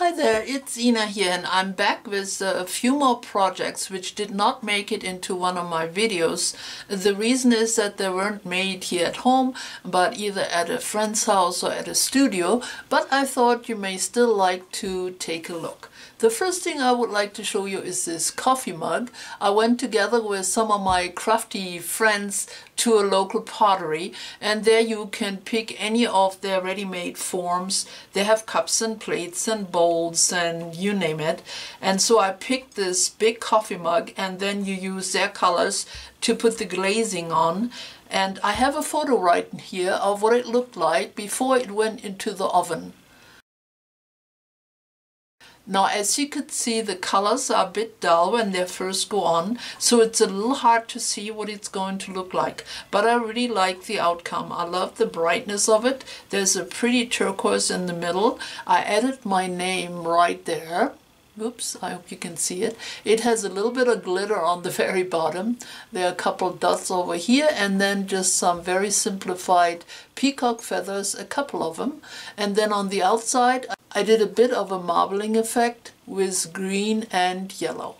Hi there, it's Ina here, and I'm back with a few more projects which did not make it into one of my videos. The reason is that they weren't made here at home, but either at a friend's house or at a studio, but I thought you may still like to take a look. The first thing I would like to show you is this coffee mug. I went together with some of my crafty friends to a local pottery, and there you can pick any of their ready-made forms. They have cups and plates and bowls and you name it. And so I picked this big coffee mug, and then you use their colors to put the glazing on. And I have a photo right here of what it looked like before it went into the oven. Now, as you could see, the colors are a bit dull when they first go on, so it's a little hard to see what it's going to look like. But I really like the outcome. I love the brightness of it. There's a pretty turquoise in the middle. I added my name right there. Oops, I hope you can see it. It has a little bit of glitter on the very bottom. There are a couple of dots over here, and then just some very simplified peacock feathers, a couple of them. And then on the outside, I did a bit of a marbling effect with green and yellow.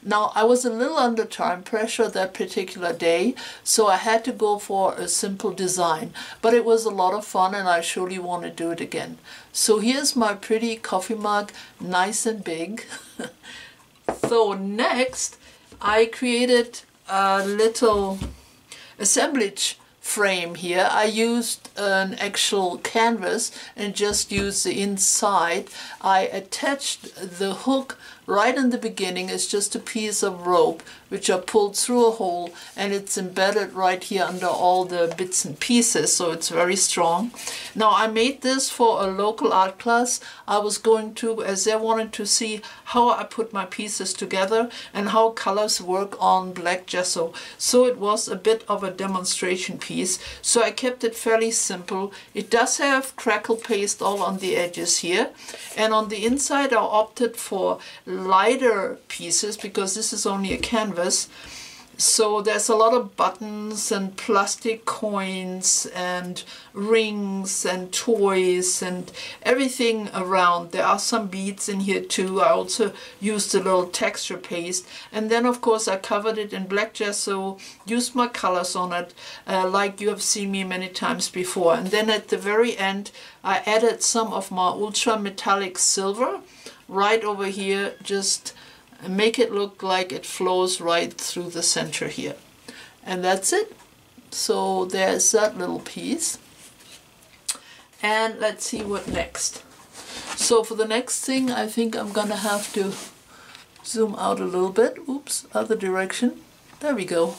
Now, I was a little under time pressure that particular day, so I had to go for a simple design. But it was a lot of fun, and I surely want to do it again. So here's my pretty coffee mug, nice and big. So next, I created a little assemblage frame here. I used an actual canvas and just used the inside. I attached the hook right in the beginning. It's just a piece of rope which I pulled through a hole, and it's embedded right here under all the bits and pieces, so it's very strong. Now, I made this for a local art class. I was going to, as they wanted to see how I put my pieces together and how colors work on black gesso. So it was a bit of a demonstration piece. So I kept it fairly simple. It does have crackle paste all on the edges here, and on the inside I opted for lighter pieces because this is only a canvas. So there's a lot of buttons and plastic coins and rings and toys and everything around. There are some beads in here too. I also used a little texture paste, and then of course I covered it in black gesso, used my colors on it like you have seen me many times before. And then at the very end I added some of my ultra metallic silver right over here, just make it look like it flows right through the center here. And that's it. So there's that little piece. And let's see what next. So for the next thing, I think I'm gonna have to zoom out a little bit. Oops, other direction. There we go.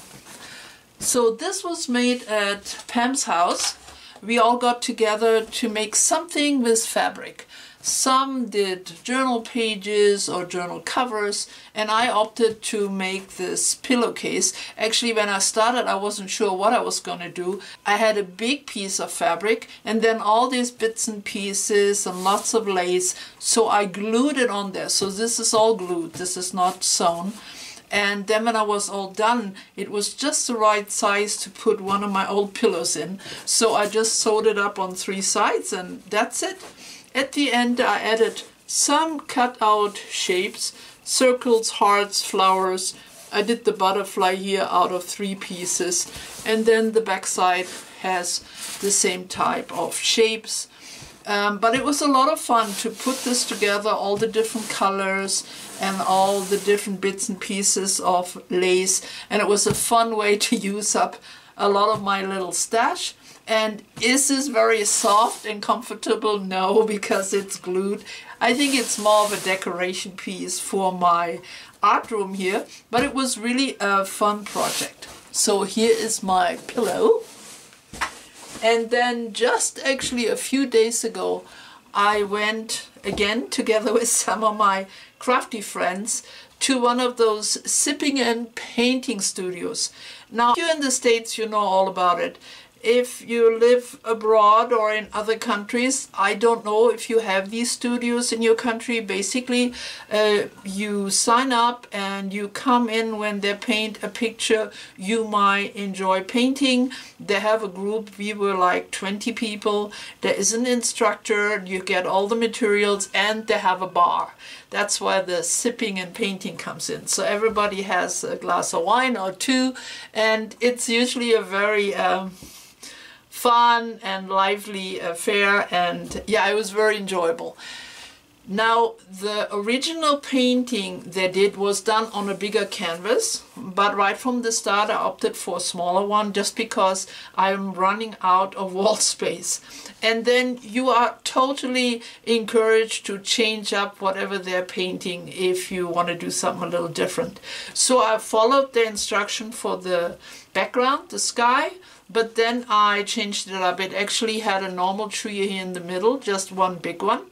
So this was made at Pam's house. We all got together to make something with fabric. Some did journal pages or journal covers, and I opted to make this pillowcase. Actually, when I started, I wasn't sure what I was going to do. I had a big piece of fabric and then all these bits and pieces and lots of lace, so I glued it on there. So this is all glued, this is not sewn. And then when I was all done, it was just the right size to put one of my old pillows in. So I just sewed it up on 3 sides, and that's it. At the end, I added some cut-out shapes, circles, hearts, flowers. I did the butterfly here out of 3 pieces. And then the back side has the same type of shapes. But it was a lot of fun to put this together, all the different colors and all the different bits and pieces of lace. And it was a fun way to use up a lot of my little stash. And is this very soft and comfortable? No, because it's glued. I think it's more of a decoration piece for my art room here, but it was really a fun project. So here is my pillow. And then just actually a few days ago, I went again together with some of my crafty friends to one of those sipping and painting studios. Now, if you're in the States, you know all about it. if you live abroad or in other countries, I don't know if you have these studios in your country. Basically, you sign up and you come in when they paint a picture you might enjoy painting. They have a group. We were like 20 people. There is an instructor. You get all the materials, and they have a bar. That's where the sipping and painting comes in. So everybody has a glass of wine or two, and it's usually a very fun and lively affair, and yeah, it was very enjoyable. Now, the original painting they did was done on a bigger canvas, but right from the start I opted for a smaller one just because I'm running out of wall space. And then you are totally encouraged to change up whatever they're painting if you want to do something a little different. So I followed the instruction for the background, the sky, but then I changed it up. It actually had a normal tree here in the middle, just one big one.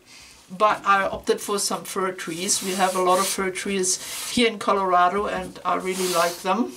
But I opted for some fir trees. We have a lot of fir trees here in Colorado, and I really like them.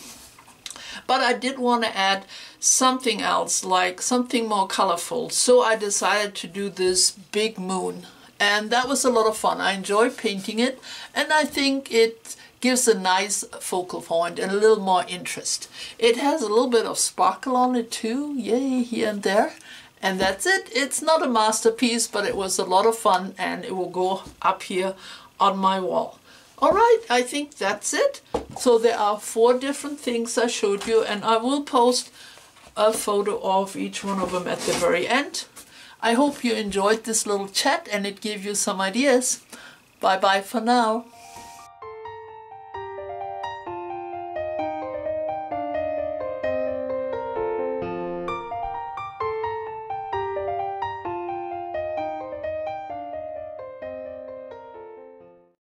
But I did want to add something else, like something more colorful. So I decided to do this big moon. And that was a lot of fun. I enjoyed painting it, and I think it gives a nice focal point and a little more interest. It has a little bit of sparkle on it too, yay, here and there. And that's it. It's not a masterpiece, but it was a lot of fun, and it will go up here on my wall. All right, I think that's it. So there are 4 different things I showed you, and I will post a photo of each one of them at the very end. I hope you enjoyed this little chat and it gave you some ideas. Bye bye for now.